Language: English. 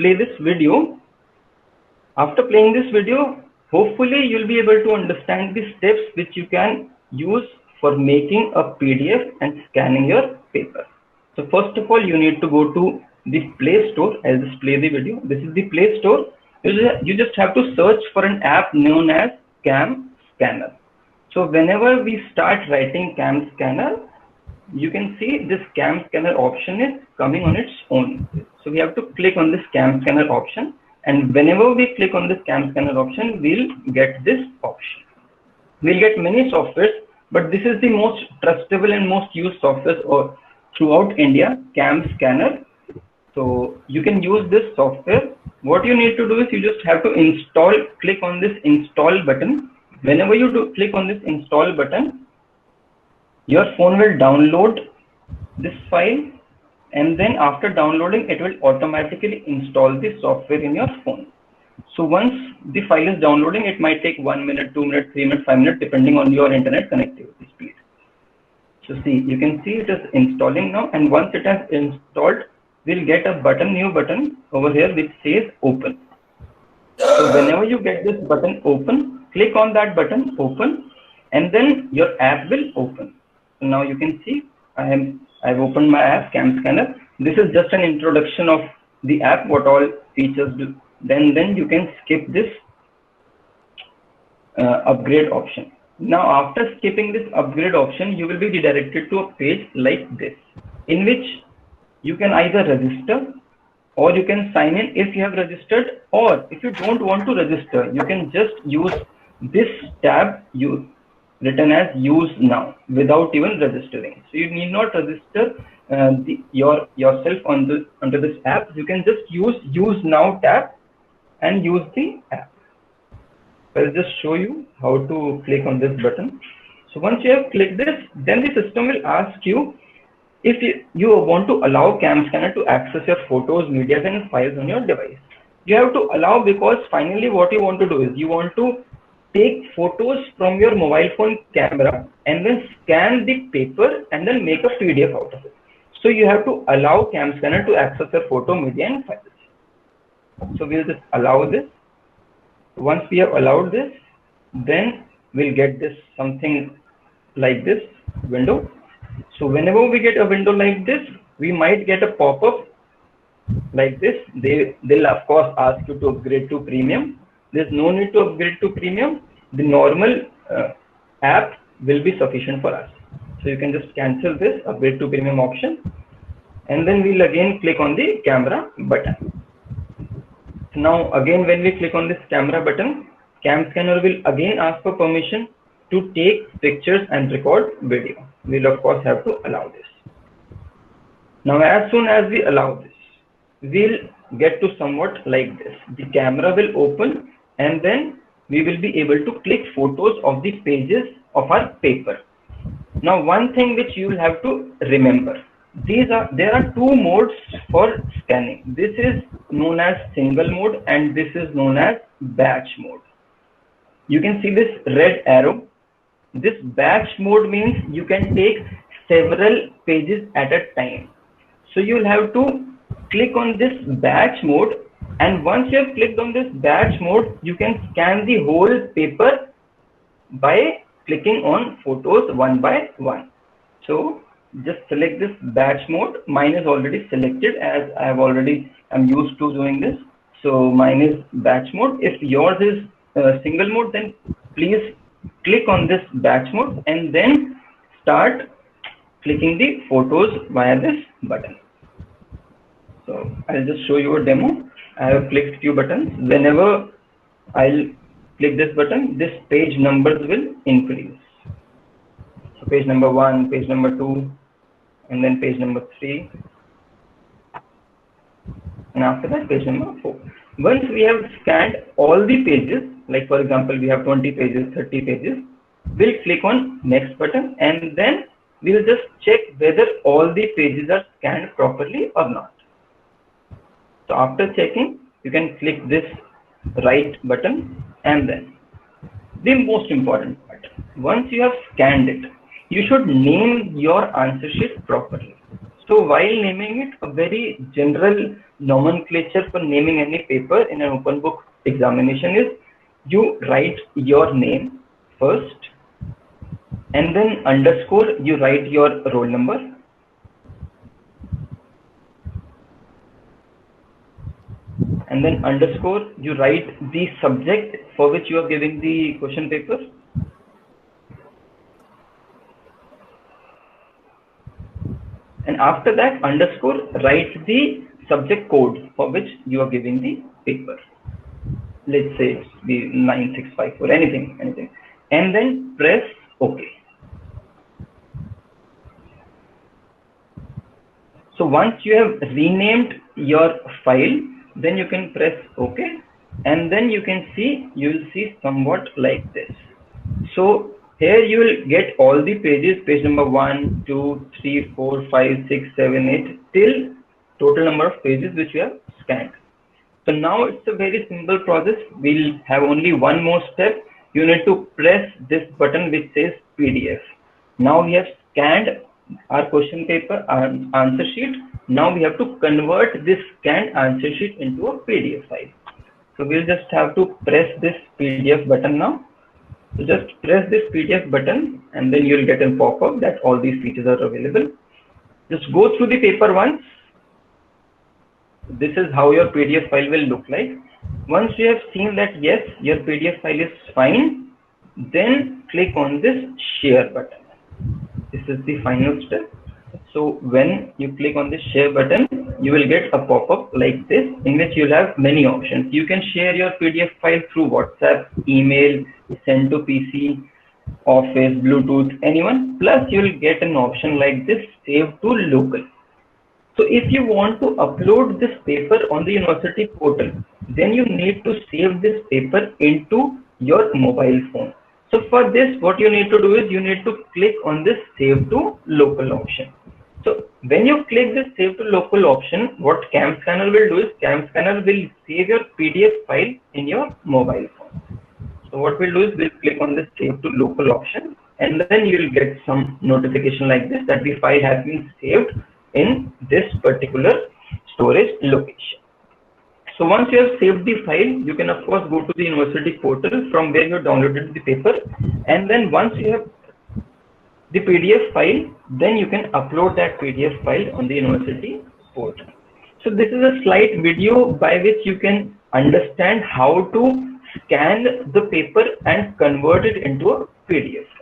play this video. After playing this video, hopefully you'll be able to understand the steps which you can use for making a PDF and scanning your paper. So first of all, you need to go to the Play Store. I'll just play the video. This is the Play Store. You just have to search for an app known as Cam Scanner. So whenever we start writing Cam Scanner, you can see this Cam Scanner option is coming on its own. So we have to click on this Cam Scanner option, and whenever we click on this Cam Scanner option, we'll get this option. We'll get many softwares, but this is the most trustable and most used software throughout India, Cam Scanner. So you can use this software. What you need to do is you just have to click on this install button. Whenever you click on this install button, your phone will download this file, and then after downloading, it will automatically install the software in your phone. So once the file is downloading, it might take 1 minute, 2 minutes, 3 minutes, 5 minutes, depending on your internet connectivity speed. So see, you can see it is installing now, and once it has installed, we'll get a button, new button over here which says open. So whenever you get this button open, click on that button open, and then your app will open. So now you can see I've opened my app Cam Scanner. This is just an introduction of the app, what all features do. Then you can skip this upgrade option. Now after skipping this upgrade option, you will be redirected to a page like this, in which you can either register or you can sign in if you have registered, or if you don't want to register, you can just use this tab written as use now without even registering. So you need not register yourself under this app. You can just use now tab and use the app. I'll just show you how to click on this button. So once you have clicked this, then the system will ask you if you want to allow Cam Scanner to access your photos, media, and files on your device. You have to allow, because finally what you want to do is you want to take photos from your mobile phone camera and then scan the paper and then make a PDF out of it. So you have to allow Cam Scanner to access your photo, media, and files. So we'll just allow this. Once we have allowed this, then we'll get this something like this window. So whenever we get a window like this, we might get a pop-up like this. They'll of course ask you to upgrade to premium. There's no need to upgrade to premium. The normal app will be sufficient for us. So you can just cancel this upgrade to premium option, and then we'll again click on the camera button. So now again, when we click on this camera button, Cam Scanner will again ask for permission to take pictures and record video. We'll of course have to allow this. Now as soon as we allow this, we'll get to somewhat like this. The camera will open, and then we will be able to click photos of the pages of our paper. Now one thing which you will have to remember, there are two modes for scanning. This is known as single mode and this is known as batch mode. You can see this red arrow. This batch mode means you can take several pages at a time. So you will have to click on this batch mode, and once you have clicked on this batch mode, you can scan the whole paper by clicking on photos one by one. So just select this batch mode. Mine is already selected as I'm used to doing this. So mine is batch mode. If yours is single mode, then please click on this batch mode and then start clicking the photos via this button. So I'll just show you a demo. I have clicked few buttons. Whenever I'll click this button, this page numbers will increase. So page number 1, page number 2, and then page number 3, and after that page number 4. Once we have scanned all the pages, like for example we have 20 pages, 30 pages, we'll click on next button, and then we'll just check whether all the pages are scanned properly or not. So after checking, you can click this right button, and then the most important part, once you have scanned it, you should name your answer sheet properly. So So while naming it, a very general nomenclature for naming any paper in an open book examination is you write your name first, and then underscore you write your roll number, and then underscore you write the subject for which you are giving the question paper, and after that underscore write the subject code for which you are giving the paper. Let's say it's the 965 or anything, and then press OK. So once you have renamed your file, then you can press OK, and then you will see somewhat like this. So here you will get all the pages, page number 1, 2, 3, 4, 5, 6, 7, 8 till total number of pages which you have scanned. So now it's a very simple process. We'll have only one more step. You need to press this button which says PDF. Now we have scanned our question paper and answer sheet. Now we have to convert this scanned answer sheet into a PDF file. So we'll just have to press this PDF button now. So just press this PDF button and then you'll get a pop-up that all these features are available. Just go through the paper once. This is how your PDF file will look like. Once you have seen that yes, your PDF file is fine, then click on this share button. This is the final step. So when you click on this share button, you will get a pop-up like this in which you'll have many options. You can share your PDF file through WhatsApp, email, send to PC, Office, Bluetooth, anyone. Plus you'll get an option like this, save to local. So if you want to upload this paper on the university portal, then you need to save this paper into your mobile phone. So for this, what you need to do is you need to click on this save to local option. So when you click this save to local option, what CamScanner will do is CamScanner will save your PDF file in your mobile phone. So what we'll do is we'll click on this save to local option, and then you will get some notification like this that the file has been saved in this particular storage location. So once you have saved the file, you can of course go to the university portal from where you downloaded the paper, and then once you have the PDF file, then you can upload that PDF file on the university portal. So this is a slight video by which you can understand how to scan the paper and convert it into a PDF file.